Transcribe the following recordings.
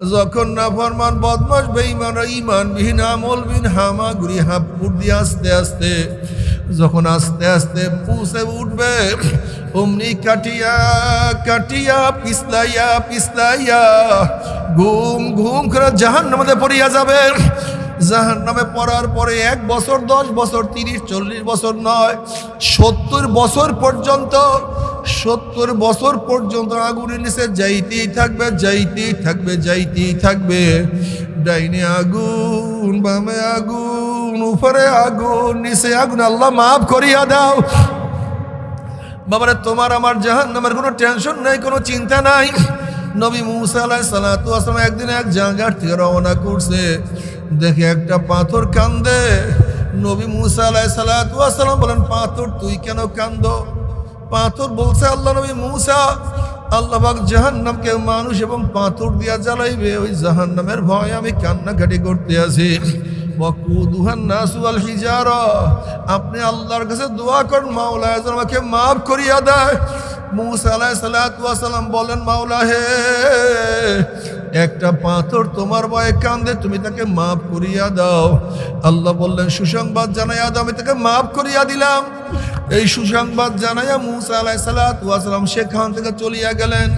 যখন নাফরমান বদমাশ বেঈমানরা ঈমানবিহীন আমলবিহীন হামাগুড়ি হাঁপুর দিয়ে আস্তে আস্তে যখন আস্তে আস্তে পৌঁছে উঠবে, অমনি কাটিয়া কাটিয়া পিছলাইয়া পিছলাইয়া ঘুম ঘুম করে জাহান্নামে পড়িয়া যাবে। জাহান্নামে পড়ার পরে 1 বছর 10 বছর 30-40 বছর নয়, 70 বছর পর্যন্ত 70 বছর পর্যন্ত আগুনের নিচে যাইতেই থাকবে, যাইতেই থাকবে, যাইতেই থাকবে। ডাইনে আগুন, বামে আগুন, উপরে আগুন, নিচে আগুন। আল্লাহ মাফ করিয়া দাও। বাবারে, তোমার আমার জাহান্নামের কোনো টেনশন নাই, কোনো চিন্তা নাই। নবী মুসা আলাইহিস সালাতু ওয়াস সালাম একদিন এক জায়গার থেকে রওনা করছে, দেখে একটা পাথর কান্দে। নবী মুসা আলাইহিস সালাতু ওয়াস সালাম বলেন, পাথর তুই কেন কান্দো? পাথর বলছে, আল্লাহ নবী মুসা, আল্লাহ পাক জাহান্নামকে মানুষ এবং পাথর দিয়া জ্বালাইবে, ওই জাহান্নামের ভয় আমি কান্নাকাটি করতে আছি। ওয়াকুদুহান নাসু ওয়াল হিজারা, আপনি আল্লাহর কাছে দোয়া করেন মাওলা যেন আমাকে মাফ করিয়া দেয়। মুসা আলাইহিস সালাতু ওয়াস সালাম বলেন, মাওলা হে, একটা পাথর তোমার ভয়ে কান্দে, তুমি তাকে মাফ করিয়া দাও। আল্লাহ বললেন, সুসংবাদ জানাইয়া দাও, আমি তাকে মাফ করিয়া দিলাম। এই সুসংবাদ জানাইয়া মুসা আলাইহিস সালাতু ওয়াস সালাম সেখান থেকে চলিয়া গেলেন।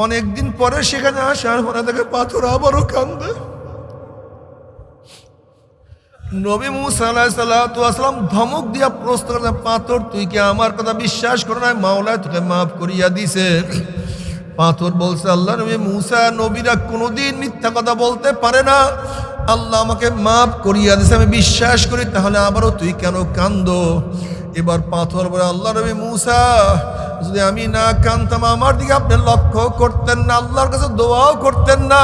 অনেকদিন পরে সেখানে আসার পরে তাকে পাথর আবারও কান্দে। নবী মুসা আলাইহিস সালাতু ওয়াস সালাম ধমক দিয়া প্রশ্ন করেন, পাথর তুই কি আমার কথা বিশ্বাস করো না? মাওলা তোকে মাফ করিয়া দিছে। পাথর বলছে, আল্লাহ নবী মুসা, নবীরা কোনোদিন মিথ্যা কথা বলতে পারে না, আল্লাহ আমাকে মাফ করিয়া দিছে, আমি বিশ্বাস করি, তাহলে আবারও তুই কেন কান্দো? এবার পাথর বলে, আল্লাহ নবী মুসা, যদি আমি না কান্দতাম আমার দিকে আপনি লক্ষ্য করতেন না, আল্লাহর কাছে দোয়াও করতেন না,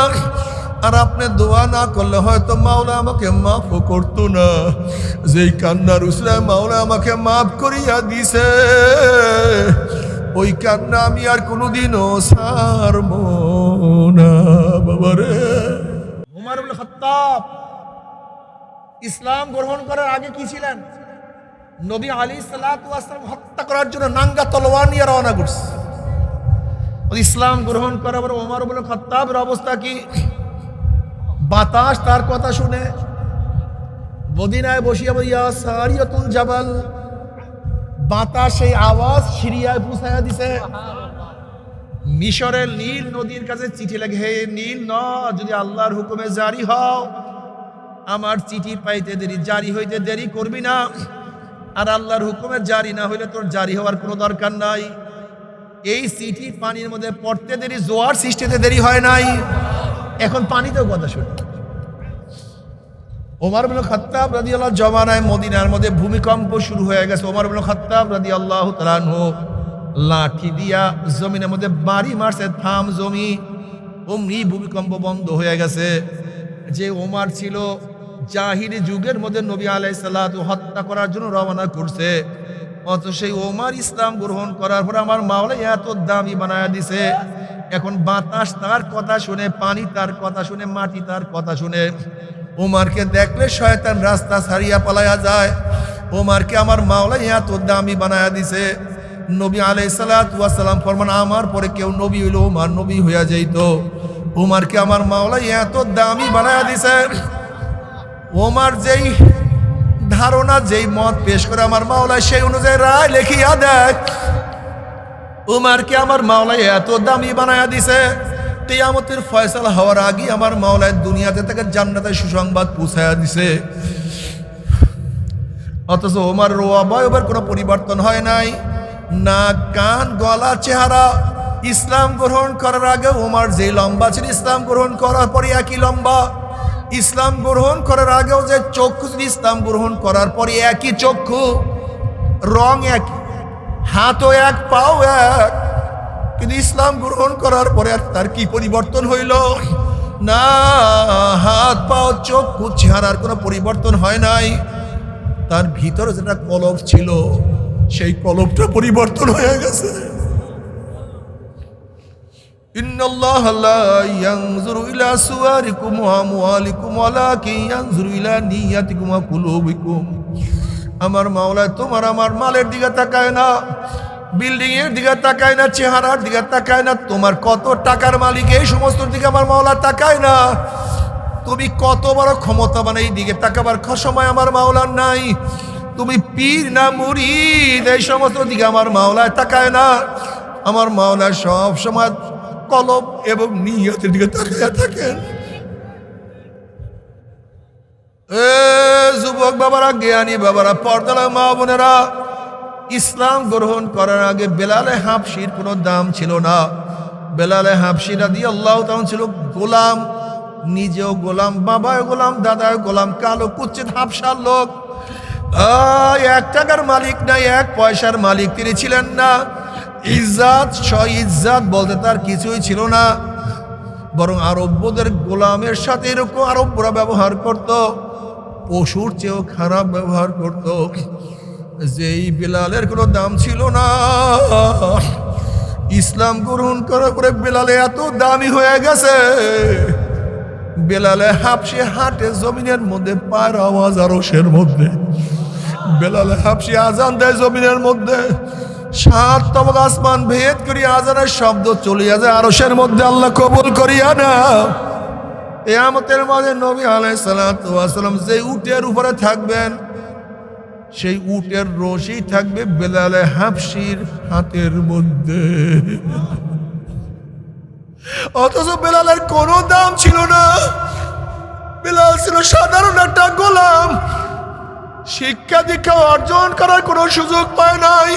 আর আপনি দোয়া না করলে হয়তো মাওলা আমাকে মাফও করতো না। যেই কান্নার উসলে মাওলা আমাকে মাফ করিয়া দিছে, ওই কান্না আমি আর কোনোদিনও ছাড়ব না। বাবারে, উমর ইবনে খাত্তাব ইসলাম গ্রহণ করার আগে কি ছিলেন? নবী আলাইহিস সালাতু ওয়াস সালাম হত্যা করার জন্য নাঙ্গা তলোয়ার নিয়ে রওনা করছে। ইসলাম গ্রহণ করার পর উমর ইবনে খাত্তাবের অবস্থা কি? বাতাস তার কথা শুনে মদিনায় বসিয়া বইয়া সারিয়াতুল জাবাল, বাতাস সেই আওয়াজ সিরিয়ায় পৌঁছায়া দিছে। মিশরের নীল নদীর কাছে চিঠি লাগে, হে নীল নদ, যদি আল্লাহর হুকুমে জারি হও, আমার চিঠি পাইতে দেরি, জারি হইতে দেরি করবি না। আর আল্লাহর হুকুমে জারি না হইলে তোর জারি হওয়ার কোনো দরকার নাই। এই চিঠি পানির মধ্যে পড়তে দেরি, জোয়ার সৃষ্টিতে দেরি হয় নাই। এখন পানিতেও কথা শুনে। ওমর ইবনে খাত্তাব রাদিয়াল্লাহু জমানায় মদিনার মধ্যে ভূমিকম্প শুরু হয়ে গেছে। ওমর ইবনে খাত্তাব রাদিয়াল্লাহু তাআলা আনহু লাঠি দিয়া জমিনের মধ্যে বাড়ি মারছে, থাম জমি। অমনি ভূমিকম্প বন্ধ হয়ে গেছে। যে ওমর ছিল জাহিলি যুগের মধ্যে নবী আলাইহিস সালাতু হত্যা করার জন্য রওনা করছে, অথচ সেই ওমর ইসলাম গ্রহণ করার পর আমার মাওলা এত দামি বানায়া দিছে। এখন বাতাস তার কথা শুনে, পানি তার কথা শুনে, মাটি তার কথা শুনে। ওমরকে দেখলে শয়তান রাস্তা ছাড়িয়া পালায়া যায়। ওমরকে আমার মাওলা এত দামি বানায়া দিছে। নবী আলাইহিস সালাতু ওয়াস সালাম ফরমান, আমার পরে কেউ নবী হইলো ওমর নবী হইয়া যাইত। ওমরকে আমার মাওলা এত দামি বানায়া দিছে। ওমর যেই ধারণা, যেই মত পেশ করে আমার মাওলা সেই অনুযায়ী রায় লেখিয়া দেয়। উমারকে আমার মাওলায় এত দামি বানায়া দিছে, কিয়ামতের ফয়সালা হওয়ার আগে আমার মাওলায় দুনিয়াতে তাকে জান্নাতের সুসংবাদ পৌঁছায়া দিছে। অথচ ওমর অবয়বের কোনো পরিবর্তন হয় নাই, নাক, কান, গলা, চেহারা। ইসলাম গ্রহণ করার আগে ওমর যে লম্বা ছিল, ইসলাম গ্রহণ করার পরে একই লম্বা। ইসলাম গ্রহণ করার আগেও যে চক্ষু ছিল, ইসলাম গ্রহণ করার পরে একই চক্ষু, রং একই, হাতও এক, পাও এক। কিন্তু ইসলাম গ্রহণ করার পরে আর তার কি পরিবর্তন হইল? না, হাত, পাও, চক্ষু, চেহারার কোনো পরিবর্তন হয় নাই। তার ভিতরে যেটা কলব ছিল, সেই কলবটা পরিবর্তন হয়ে গেছে। ইন্নাল্লাহা লা ইয়ানজুরু ইলা সুওয়ারিকুম ওয়া আমওয়ালিকুম ওয়ালাকিন ইয়ানজুরু ইলা নিয়াতিকুম ওয়া কুলুবিকুম। আমার মাওলা তোমার আমার মালের দিকে তাকায় না, বিল্ডিং এর দিকে তাকায় না, চেহারার দিকে তাকায় না, তোমার কত টাকার মালিক এই সমস্ত দিকে আমার মাওলা তাকায় না, তুমি কত বড় ক্ষমতাবান এই দিকে তাকাবার সময় আমার মাওলার নাই, তুমি পীর না মুরিদ এই সমস্ত দিকে আমার মাওলায় তাকায় না। আমার মাওলা সব সময় কলব এবং নিয়তের দিকে তাকায় থাকেন। এ যুবক বাবারা, জ্ঞানী বাবারা, পর্দালা মা বোনেরা, ইসলাম গ্রহণ করার আগে বেলালে হাবশির কোনো দাম ছিল না। বেলালে হাবশি রাদিয়াল্লাহু তাআলা ছিল গোলাম, নিজেও গোলাম, বাবাও গোলাম, দাদাও গোলাম, কালো কুচ্ছিত হাবশার লোক। 1 টাকার মালিক নাই, 1 পয়সার মালিক তিনি ছিলেন না। ইজ্জাত ইজ্জাত বলতে তার কিছুই ছিল না, বরং আরবদের গোলামের সাথে এরকম আরবরা ব্যবহার করত, পশুর চেয়েও খারাপ ব্যবহার করত। যেই বেলালের কোনো দাম ছিল না, ইসলাম গ্রহণ করার পরে বেলালে এত দামি হয়ে গেছে, বেলালে হাবশি হাটে জমিনের মধ্যে পায়ের আওয়াজ আরশের মধ্যে, বেলালে হাবশি আজান দেয় জমিনের মধ্যে, 7 তবক আসমান ভেদ করিয়া আজানের শব্দ চলিয়া যায় আরশের মধ্যে। আল্লাহ কবুল করিয়া না। কিয়ামতের মাঝে নবী আলাইহিস সালাতু ওয়াস সালাম যে উটের উপরে থাকবেন, সেই উটের রশি থাকবে বেলালে হাবশির হাতের মধ্যে। অথচ বেলালের কোনো দাম ছিল না, বেলাল ছিল সাধারণ একটা গোলাম, শিক্ষা দীক্ষা অর্জন করার কোনো সুযোগ পায় নাই।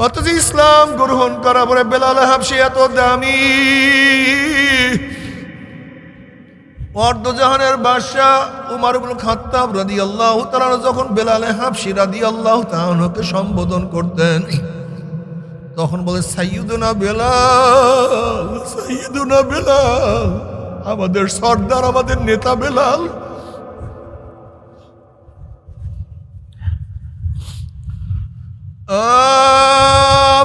অথচ ইসলাম গ্রহণ করার পরে বেলাল হাবশি এত দামি। অর্ধজাহানের বাদশাহ উমর ইবনে খাত্তাব রাদিয়াল্লাহু তাআলা যখন বেলাল হাবশি রাদিয়াল্লাহু তাআলাকে সম্বোধন করতেন, তখন বলে সাইয়্যিদুনা বেলাল, সাইয়্যিদুনা বেলাল, আমাদের সর্দার, আমাদের নেতা বেলাল।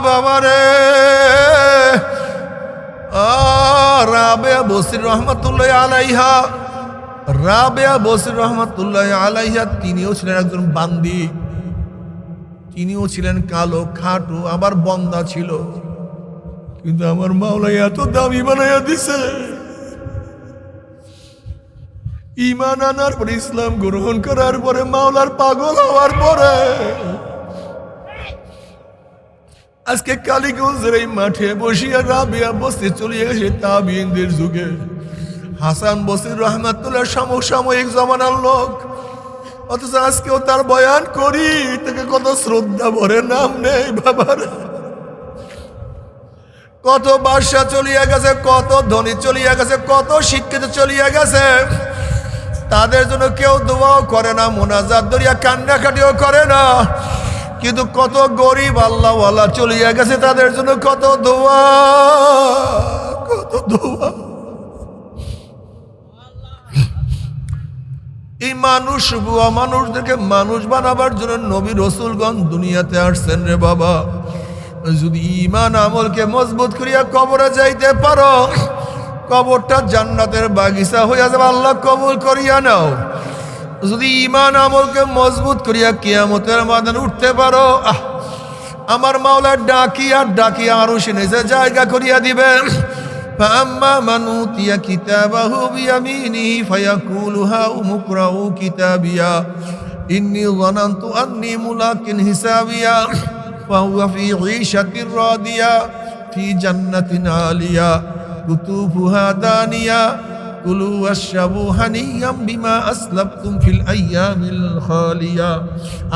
বাবারে, রাবেয়া বসির রহমাতুল্লাহ আলাইহা, রাবেয়া বসির রহমাতুল্লাহ আলাইহা তিনিও ছিলেন একজন বান্দি, তিনিও ছিলেন কালো, খাটো, আবার বন্দা ছিল। কিন্তু আমার মাওলা এত দামি বানাইয়া দিছে, ঈমান আনার পরে, ইসলাম গ্রহণ করার পরে, মাওলার পাগল হওয়ার পরে আজকে কালীগঞ্জের এই মাঠে বসিয়া রাবেয়া বসতি চলিয়ে গেছে তাবিঈনদের যুগে। হাসান বসরি রহমাতুল্লাহ সমসাময়িক জমানার লোক, অথচ আজকেও তার বয়ান করি, তাকে কত শ্রদ্ধা ভরে, নাম নেই বাবার। কত বাদশা চলিয়া গেছে, কত ধনী চলিয়া গেছে, কত শিক্ষিত চলিয়া গেছে, তাদের জন্য কেউ দোয়াও করে না, মোনাজাত দরিয়া কান্নাকাটিও করে না। কিন্তু কত গরিব আল্লাহওয়ালা চলিয়া গেছে, তাদের জন্য কত দোয়া, কত দোয়া। এই মানুষ বুয়া মানুষদেরকে মানুষ বানাবার জন্য নবী রসুলগণ দুনিয়াতে আসছেন রে বাবা। যদি ঈমান আমলকে মজবুত করিয়া কবরে যাইতে পারো, কবরটা জান্নাতের বাগিচা হইয়া যাবে, আল্লাহ কবুল করিয়া নাও। যদি ঈমান আমলকে মজবুত করিয়া কিয়ামতের ময়দানে উঠতে পারো, আমার মাওলা ডাকিয়া ডাকিয়া আরশে নিজে জায়গা করিয়া দিবেন। فأما من أوتي كتابه بيمينه فيقول هاؤم اقرءوا كتابيا إني ظننت أني ملاق حسابيا فهو في عيشة راضية في جنة عالية قطوفها دانية كلوا واشربوا هنيئا بما أسلفتم في الأيام الخالية।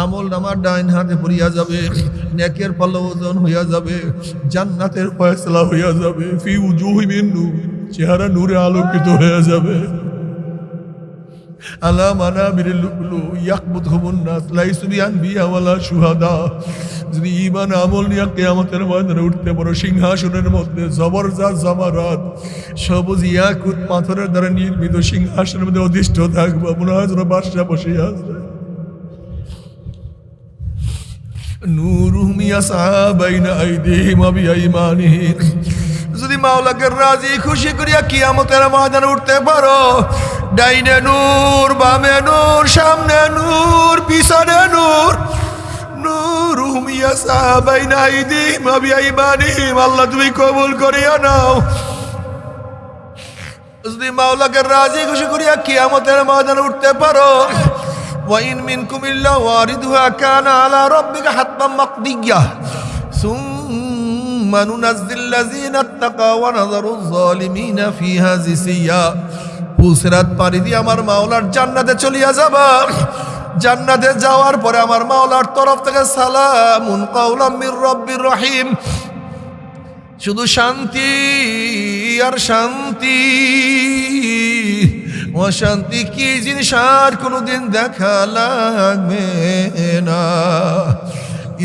আমল নামার ডাইন হাতে পড়িয়া যাবে, নেকের পাল্লা ওজন হইয়া যাবে, জান্নাতের ফয়সালা হইয়া যাবে। ফি উজুহিহিম নূর, চেহারা নূরে আলোকিত হইয়া যাবে। আলা মানাবিরিল লুলু ইয়াকবুতুহুমুন নাস লাইসু বিআনবিয়া ওয়ালা শুহাদা। যদি ঈমান আমল নিয়ে কিয়ামতের ময়দানে উঠতে পারো, সিংহাসনের মধ্যে জবরদস্ত জামারাত, সবুজ ইয়াকুত পাথরের দ্বারা নির্মিত সিংহাসনের মধ্যে অধিষ্ঠ থাকবো, মনে হয় যেন বাদশা বসে আছে। নূরুহুম ইয়াসআ বাইনা আইদিহিম ওয়া বিআইমানিহিম। যদি মাওলাকে রাজি খুশি করিয়া কিয়ামতের ময়দানে উঠতে পারো, ডাইনে নূর, বামে নূর, সামনে নূর, পিছনে নূর, নূর আনহুম ইয়াসা বাইনা আইদিহিম ওয়া বিআইমানিহিম। আল্লাহ তুমি কবুল করিয়া নাও। যদি মাওলাকে রাজি খুশি করিয়া কিয়ামতের ময়দানে উঠতে পারো, ওয়া ইন মিনকুম ইল্লা ওয়ারিদুহা কানা আলা রাব্বিকা হাতমান মাকদিয়্যা সুম্মা নুনাজ্জিল্লাযীনা ইত্তাকাও ওয়া নাযারুয যালিমিনা ফিহা জিসিয়্যা। পুলসিরাত পাড়ি দিয়ে আমার মাওলার জান্নাতে চলিয়া যাবা। জান্নাতে যাওয়ার পরে আমার মাওলার তরফ থেকে সালামুন কাওলাম মির রাব্বির রহিম, শুধু শান্তি আর শান্তি। অশান্তি কি জিনিস আর কোনোদিন দেখা লাগবে না।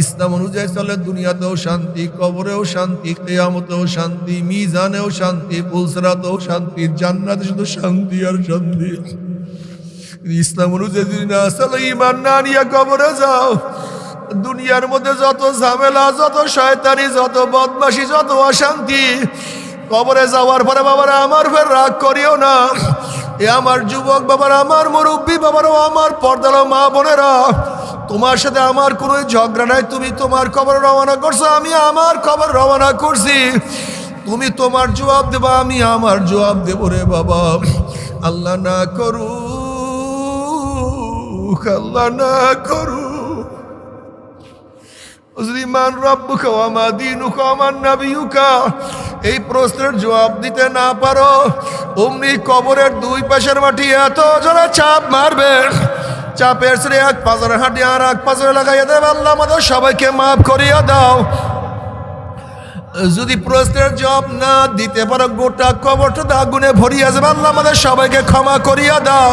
ইসলাম অনুযায়ী চলে দুনিয়াতেও শান্তি, কবরেও শান্তি, কিয়ামতেও শান্তি, মিজানেও শান্তি, পুলসিরাতেও শান্তি, জান্নাতে শুধু শান্তি আর শান্তি। ইসলাম অনুযায়ী যদি না চলে, ঈমান না নিয়ে কবরে যাও, দুনিয়ার মধ্যে যত ঝামেলা, যত শয়তানি, যত বদমাশি, যত অশান্তি, কবরে যাওয়ার পরে বাবারা আমার ফের রাগ করিও না। এ আমার যুবক বাবারা, আমার মুরব্বী বাবারা, আমার পর্দালো মা বোনেরা, তোমার সাথে আমার কোনো ঝগড়া নাই। তুমি তোমার কবর রওনা করছো, আমি আমার কবর রওনা করছি। তুমি তোমার জবাব দেবা, আমি আমার জবাব দেব রে বাবা। আল্লাহ না করুক, আল্লাহ না করুক। মান রাব্বুকা ওয়া মা দীনুকা ওয়া মান নাবিয়ুকা, এই প্রশ্নের জবাব দিতে না পারো, অমনি কবরের দুই পাশের মাটি এত জোরে চাপ মারবে, চাপের ছেড়ে এক পাজরের হাঁটি আর এক পাজরে লাগাইয়া দেবে। আল্লাহ আমাদের সবাইকে মাফ করিয়া দাও। যদি প্রশ্নের জবাব না দিতে পারো, গোটা কবরটা আগুনে ভরিয়া যাবে। আল্লাহ আমাদের সবাইকে ক্ষমা করিয়া দাও।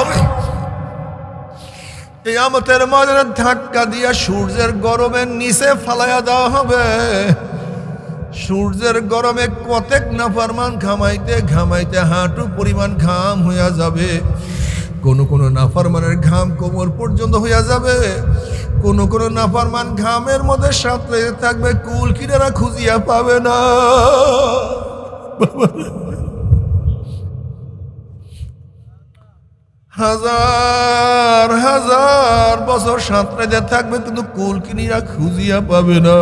কিয়ামতের ময়দানে ধাক্কা দিয়া সূর্যের গরমের নিচে ফালাইয়া দেওয়া হবে। সূর্যের গরমে কতেক নাফরমান ঘামাইতে ঘামাইতে হাঁটু পরিমাণ ঘাম হইয়া যাবে। কোন নাফরমানের ঘাম কোমর পর্যন্ত হইয়া যাবে। কোন নাফরমান ঘামের মধ্যে সাঁতরে থাকবে, কুল কিনারা খুঁজিয়া পাবে না। হাজার হাজার বছর সাঁতরে থাকবে, কিন্তু কুল কিনারা খুঁজিয়া পাবে না।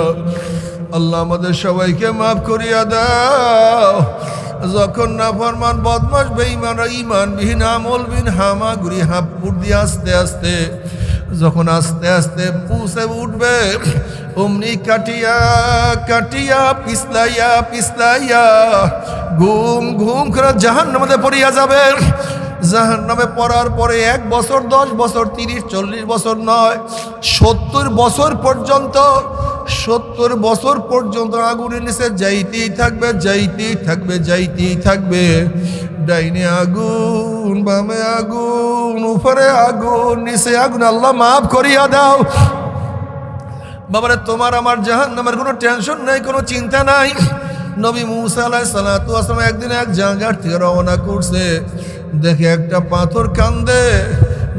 আল্লাহ আমাদের সবাইকে মাফ করিয়া দাও। যখন নাফরমান বদমাশ বেঈমানরা ঈমানবিহীন আমলবিহীন হামাগুড়ি হাঁপুর দিয়ে আস্তে আস্তে যখন আস্তে আস্তে পৌঁছে উঠবে, অমনি কাটিয়া কাটিয়া পিছলাইয়া পিছলাইয়া ঘুম ঘুম করে জাহান্নামে পড়িয়া যাবে। জাহান্নামে পড়ার পরে 1 বছর 10 বছর 30 40 বছর নয়, 70 বছর পর্যন্ত 70 বছর পর্যন্ত আগুনের নিচে যাইতেই থাকবে, যাইতেই থাকবে, যাইতেই থাকবে। ডাইনে আগুন, বামে আগুন, উপরে আগুন, নিচে আগুন। আল্লাহ মাফ করিয়া দাও। বাবারে তোমার আমার জাহান্নামের কোনো টেনশন নাই, কোনো চিন্তা নাই। নবী মুসা আলাইহিস সালাতু ওয়াস সালাম একদিন এক জায়গার থেকে রওনা করছে, দেখে একটা পাথর কান্দে।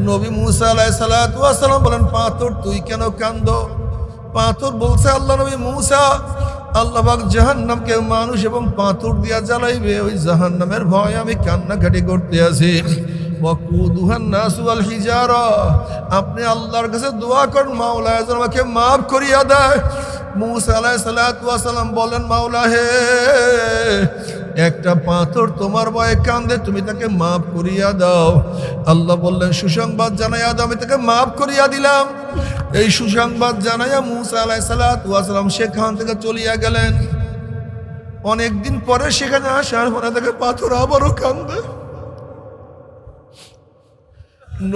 নবী মুসা আলাইহিস সালাতু ওয়াস সালাম বলেন, পাথর তুই কেন কান্দো? পাথর বলছে, আল্লাহ নবী মুসা, আল্লাহ পাক জাহান্নামকে মানুষ এবং পাথর দিয়া জ্বালাইবে, ওই জাহান্নামের ভয় আমি কান্নাকাটি করতে আছি। ওয়াকুদুহান নাসু ওয়াল হিজারা, আপনি আল্লাহর কাছে দোয়া করেন মাওলা যেন আমাকে মাফ করিয়া দেয়। মুসা আলাইহিস সালাতু ওয়াস সালাম বলেন, মাওলা হে, একটা পাথর তোমার ভয়ে কান্দে, তুমি তাকে মাফ করিয়া দাও। আল্লাহ বললেন, সুসংবাদ জানাইয়া দাও, আমি তাকে মাফ করিয়া দিলাম। এই সুসংবাদ জানাইয়া মুসা আলাইহিস সালাতু ওয়াস সালাম সেখান থেকে চলিয়া গেলেন। অনেকদিন পরে সেখানে আসার পরে তাকে পাথর আবারও কান্দে।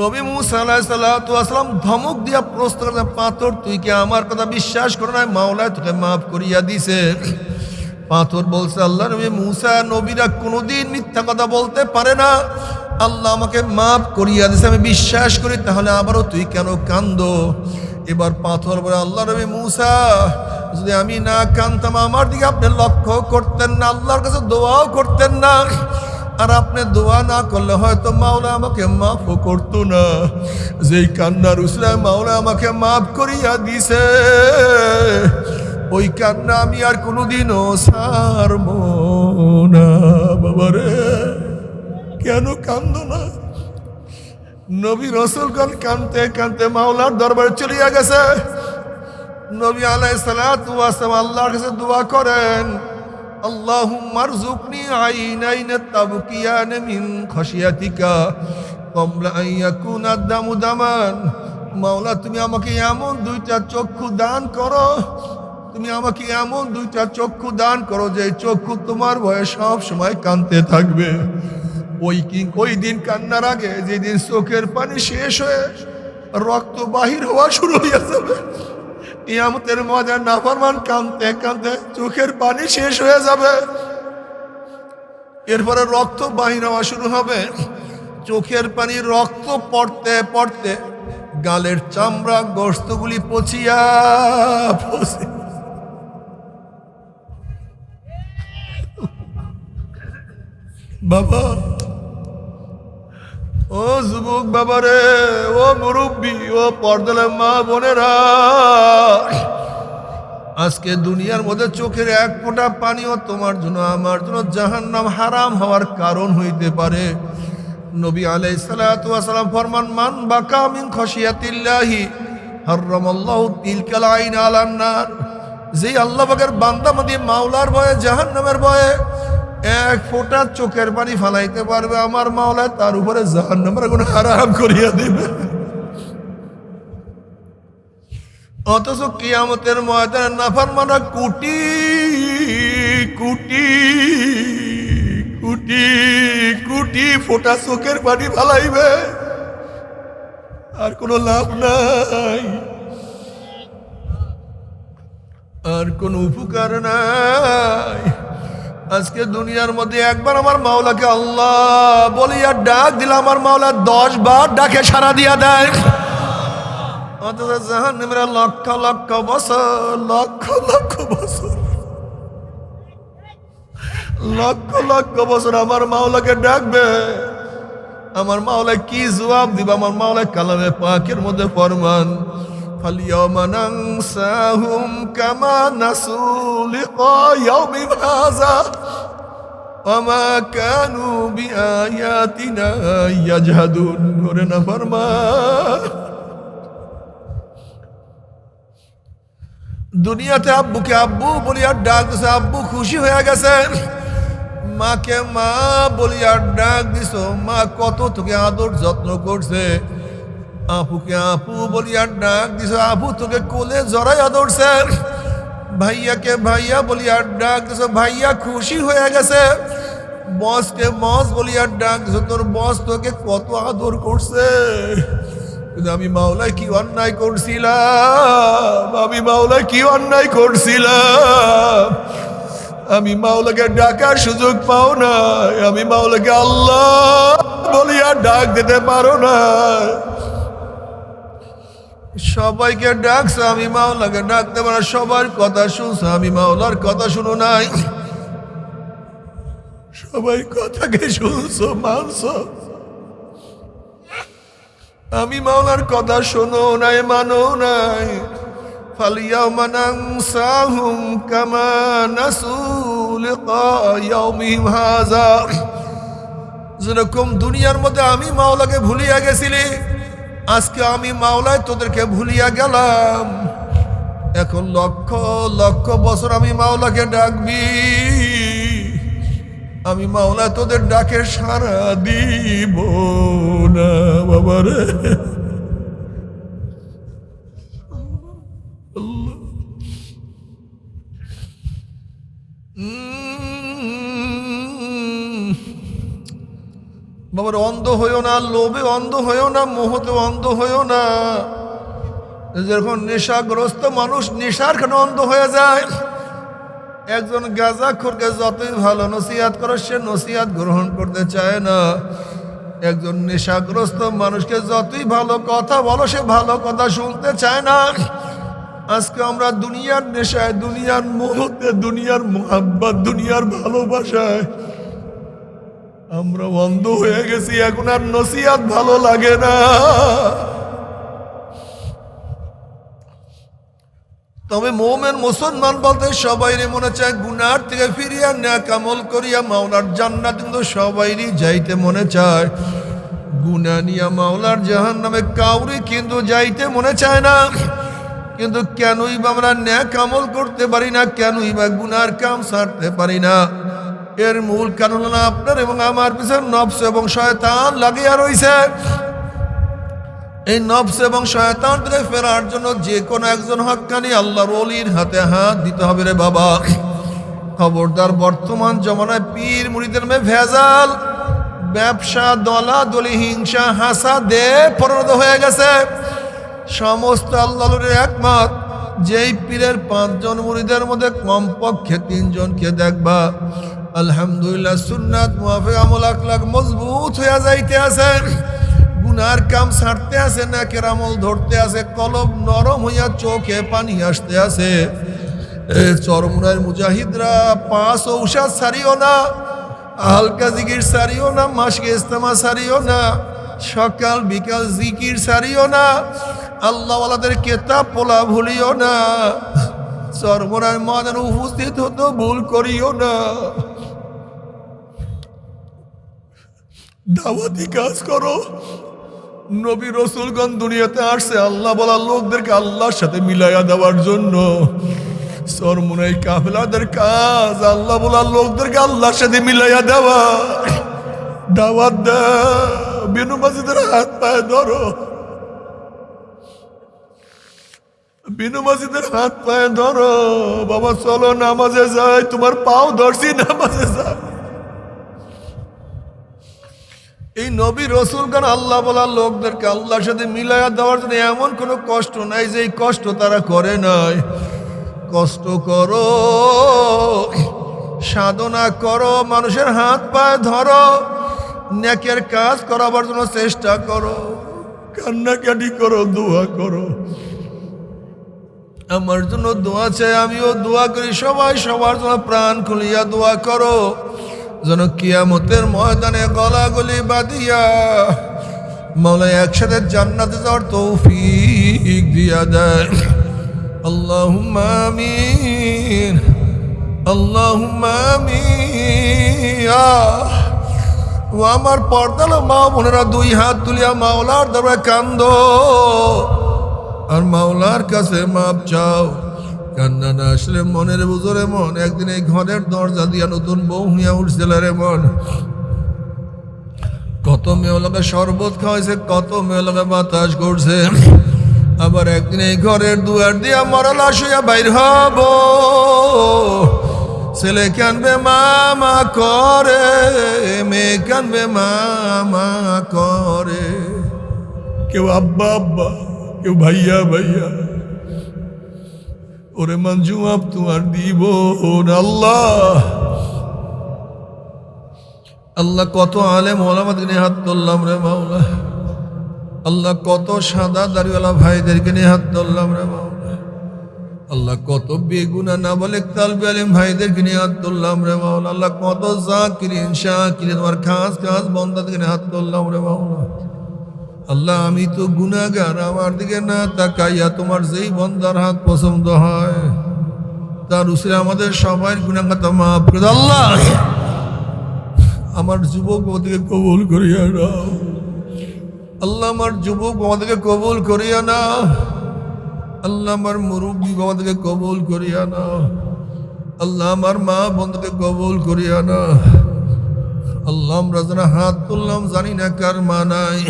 নবী মুসা আলাইহিস সালাতু ওয়াস সালাম ধমক দিয়া প্রশ্ন করলেন, পাথর তুই কি আমার কথা বিশ্বাস করো না? মাওলা তোকে মাফ করিয়া দিছে। পাথর বলছে, আল্লাহ নবী মুসা, নবীরা কোনোদিন মিথ্যা কথা বলতে পারে না, আল্লাহ আমাকে মাফ করিয়া দিছে, আমি বিশ্বাস করি, তাহলে আবারও তুই কেন কান্দো? এবার পাথর বলে, আল্লাহ নবী মুসা, যদি আমি না কান্দতাম আমার দিকে আপনি লক্ষ্য করতেন না, আল্লাহর কাছে দোয়াও করতেন না, আর আপনি দোয়া না করলে হয়তো মাওলা আমাকে মাফও করতো না। যেই কান্নার উসিলায় মাওলা আমাকে মাফ করিয়া দিছে, ওই কান্না আমি আর কোনোদিনও ছাড়ব না। বাবারে, কেন কান্দো না? নবী রাসূলগণ কানতে কানতে মাওলার দরবারে চলিয়া গেছে। নবী আলাইহিস সালাতু ওয়াস সালাম আল্লাহর কাছে দোয়া করেন, আল্লাহুম্মা রযুকনি আইনাইন তাবকিয়ান মিন খাশিয়াতিকা ক্বাবলা আন ইয়াকুনা দামু দামান। মাওলা তুমি আমাকে এমন দুইটা চক্ষু দান করো, তুমি আমাকে এমন দুইটা চক্ষু দান করো যে চক্ষু তোমার ভয়ে সব সময় কাঁদতে থাকবে। ওই দিন কান্নার আগে যেদিন চোখের পানি শেষ হয়ে রক্ত বাহির হওয়া শুরু হয়ে যাবে, কিয়ামতের ময়দানে নাফরমান কাঁদতে কাঁদতে চোখের পানি শেষ হয়ে যাবে, এরপরে রক্ত বাহির হওয়া শুরু হবে। চোখের পানি রক্ত পড়তে পড়তে গালের চামড়া গোশতগুলি পচিয়া বাবা, ও যুবক বাবারে, ও মুরব্বী, ও পর্দার মা বোনেরা, আজকে দুনিয়ার মধ্যে চোখের এক ফোঁটা পানিও তোমার জন্য আমার জন্য জাহান্নাম হারাম হওয়ার কারণ হইতে পারে। নবী আলাইহিস সালাতু ওয়াস সালাম ফরমান, মান বাকা মিন খাশিয়াতিল্লাহি হারামাল্লাহু তিলকাল আইন আলান নার। যে আল্লাহ পাকের বান্দা মধ্যে মাওলার ভয়ে জাহান্নামের ভয়ে এক ফোঁটা চোখের পানি ফালাইতে পারবে, আমার মাওলা তার উপরে জাহান্নামের আগুন হারাম করিয়া দিবে। অথচ কিয়ামতের ময়দানে নাফরমানরা কোটি কোটি কোটি কোটি ফোঁটা চোখের পানি ফালাইবে, আর কোনো লাভ নাই, আর কোনো উপকার নাই। আজকে দুনিয়ার মধ্যে একবার আমার মাওলাকে আল্লাহ বলিয়া ডাক দিলে আমার মাওলা 10 বার ডাকে সাড়া দিয়া দেয়। অথচ জাহান্নামের লক্ষ লক্ষ বছর লক্ষ লক্ষ বছর লক্ষ লক্ষ বছর আমার মাওলাকে ডাকবে, আমার মাওলা কি জবাব দিবে? আমার মাওলা কালামে পাকের মধ্যে ফরমান, ফালিয়াওমা নানসাহুম কামা নাসু লিকা ইয়াউমিম হাযা ওয়া মা কানু বিআয়াতিনা ইয়াজহাদুন। ওরে নাফরমান, দুনিয়াতে আব্বুকে আব্বু বলিয়া ডাক দিছে, আব্বু খুশি হয়ে গেছে। মাকে মা বলিয়া ডাক দিছ, মা কত তোকে আদর যত্ন করছে। আপুকে আপু বলিয়া ডাক দিছ, আপু তোকে কোলে জড়াইয়া ধরছে। ভাইয়াকে ভাইয়া বলিয়া ডাক দিছ, ভাইয়া খুশি হয়ে গেছে। বসকে বস বলিয়া ডাক দিছ, তোর বস তোকে কত আদর করছে। কিন্তু আমি মাওলায় কি অন্যায় করছিলাম, আমি মাওলায় কি অন্যায় করছিলাম। আমি মাওলাকে ডাকার সুযোগ পাও না, আমি মাওলাকে আল্লাহ বলিয়া ডাক দিতে পারো না। সবাইকে ডাকছো, আমি মাওলাকে ডাকতে পারো, সবার কথা শুনছো, আমি মাওলার কথা শুনো নাই। সবাই কথাকে শুনছো, মানছো, আমি মাওলার কথা শোনো নাই, মানো নাই। ফালিয়াওমা নানসাহুম কামা নাসু লিকা ইয়াউমিহিম হাযা। যেরকম দুনিয়ার মধ্যে আমি মাওলাকে ভুলিয়া গেছিলি, আজকে আমি মাওলায় তোদেরকে ভুলিয়া গেলাম। এখন লক্ষ লক্ষ বছর আমি মাওলাকে ডাকবি, আমি মাওলা তোদের ডাকে সাড়া দিব না বাবারে। বাবার অন্ধ হইও না, লোভে অন্ধ হইও না, মোহতে অন্ধ হইও না। যখন নেশাগ্রস্ত মানুষ নেশার কেন অন্ধ হয়ে যায়। একজন গাঁজাখোরকে যতই ভালো নসিহাত করে সে নসিহাত গ্রহণ করতে চায় না। একজন নেশাগ্রস্ত মানুষকে যতই ভালো কথা বলো সে ভালো কথা শুনতে চায় না। আজকে আমরা দুনিয়ার নেশায়, দুনিয়ার মোহতে, দুনিয়ার মোহাব্বত, দুনিয়ার ভালোবাসায় আমরা অন্ধ হয়ে গেছি। এখন আর নসিহাত ভালো লাগে না। তবে মোমেন মুসলমান বলতে সবাইরই মনে চায় গুনার থেকে ফিরিয়া নেক আমল করিয়া মাওলার জান্নাত, কিন্তু সবাইরই যাইতে মনে চায়। গুনাহ নিয়া মাওলার জাহান্নামে কাউরি কিন্তু যাইতে মনে চায় না। কিন্তু কেনই বা আমরা ন্যাক আমল করতে পারি না, কেনই বা গুনার কাম ছাড়তে পারি না? এর মূল কারণ হলো আপনার এবং আমার পিছনে নফস এবং শয়তান লাগিয়া রইছে। এই নফস এবং শয়তান থেকে ফেরার জন্য যে কোনো একজন হক্কানি আল্লাহর ওলির হাতে হাত দিতে হবে রে বাবা। খবরদার, বর্তমান জমানায় পীর মুরিদের মে ভেজাল, ব্যবসা, দলাদলি, হিংসা, হাসাদে পরিণত হয়ে গেছে। সমস্ত আল্লাহর একমত যেই পীরের 5 জন মুরিদের মধ্যে কমপক্ষে 3 জনকে দেখবা আলহামদুলিল্লাহ সুন্নাত মুআফিক আমল আখলাক মজবুত হয়ে যাইতে আছে, গুনার কাম ছাড়তে আছে, নাকের আমল ধরতে আছে, কলব নরম হইয়া চোখে পানি আসতে আছে। চরমুনার মুজাহিদরা 5 ঔষধ ছাড়িও না, হালকা জিকির ছাড়িও না, মাসকে ইস্তেমা ছাড়িও না, সকাল বিকাল জিকির ছাড়িও না, আল্লাহওয়ালাদের কেতাব পড়া ভুলিও না, চরমুনার ময়দানে উপস্থিত হতে ভুল করিও না। দাওয়াতি কাজ করো। নবী রসুলগণ দুনিয়াতে আসছে আল্লাহ বলা লোকদেরকে আল্লাহর সাথে মিলাইয়া দেওয়ার জন্য। চরমুনাই কাফেলাদের কাজ আল্লাহ বলা লোকদেরকে আল্লাহর সাথে মিলাইয়া দেওয়া। দাওয়াত দাও, বিনু মাজিদের হাত পায়ে ধরো, বিনু মাজিদের হাত পায়ে ধরো। বাবা চলো নামাজে যাই, তোমার পাও ধরছি, নামাজে যাই। এই নবী রসুলগণ আল্লাহ বলা লোকদেরকে আল্লাহর সাথে মিলাইয়া দেওয়ার জন্য এমন কোনো কষ্ট নাই যে এই কষ্ট তারা করে নাই। কষ্ট করো, সাধনা করো, মানুষের হাত পায়ে ধরো, নেকের কাজ করাবার জন্য চেষ্টা করো, কান্নাকাটি করো, দোয়া করো। আমার জন্য দোয়া চাই, আমিও দোয়া করি। সবাই সবার জন্য প্রাণ খুলিয়া দোয়া করো যেন কিয়ামতের ময়দানে গলাগলি বাঁধিয়া মাওলা একসাথে জান্নাতে যাওয়ার তৌফিক দিয়া দেয়। আল্লাহুম্মা আমিন, আল্লাহুম্মা আমিন। ও আমার পর্দালো মা বোনেরা, 2 হাত তুলিয়া মাওলার দরবারে কান্দো আর মাওলার কাছে মাপ চাও। কান্না না আসলে মনের বুঝরে মন একদিন এই ঘরের দরজা দিয়া নতুন বউ হইয়া উঠছিল রে মন। কত মেয়েলাকে শরবত খাওয়াইছে, কত মেয়েলাকে বাতাস করছে, আবার একদিন এই ঘরের দুয়ার দিয়া মরালা শুয়া বাইর হব। ছেলে কানবে মামা করে, মেয়ে কানবে মামা করে, কেউ আব্বা আব্বা, কেউ ভাইয়া ভাইয়া। ওরে মঞ্জু আপ তোমার দিব আল্লাহ। আল্লাহ কত আলেম ওলামাদেরকে নিয়ে হাত তুললাম রে মাওলা। আল্লাহ কত সাদা দাড়িওয়ালা ভাইদেরকে নিয়ে হাত তুললাম রে মাওলা। আল্লাহ কত বেগুনা না বলে তালবে আলিম ভাইদেরকে নিয়ে হাত তুললাম রে মাওলা। আল্লাহ কত জাকিরিন শাকিরিন তোমার খাস খাস বন্দাদেরকে নিয়ে হাত তুললাম রে মাওলা। আল্লাহ আমি তো গুনাহগার, আমার দিকে না তাকাইয়া তোমার যেই বন্দার হাত পছন্দ হয় তার উসিলে আমাদের সবাই গুনাহগার মাফ করে দাও। আল্লাহ আমার যুবক আমাদেরকে কবুল করিয়া নাও। আল্লাহ আমার যুবক আমাদেরকে কবুল করিয়া নাও। আল্লাহ আমার মুরব্বী আমাদেরকে কবুল করিয়া নাও। আল্লাহ আমার মা বন্ধুকে কবুল করিয়া নাও। আল্লাহ আমরা যারা হাত তুললাম জানি না কার মা নাই,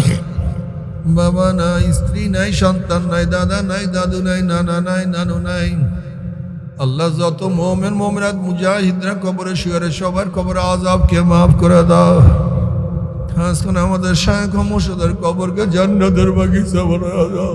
বাবা নাই, স্ত্রী নাই, সন্তান নাই, দাদা নাই, দাদু নাই, নানা নাই, নানু নাই। আল্লাহ যত মোমেন মোমেনাত মুজাহিদরা কবরে শুয়ে সবার কবর আযাবকে মাফ করে দাও। খাস করে আমাদের শায়খ মুর্শিদের কবরকে জান্নাতের বাগিচা বানায় দাও।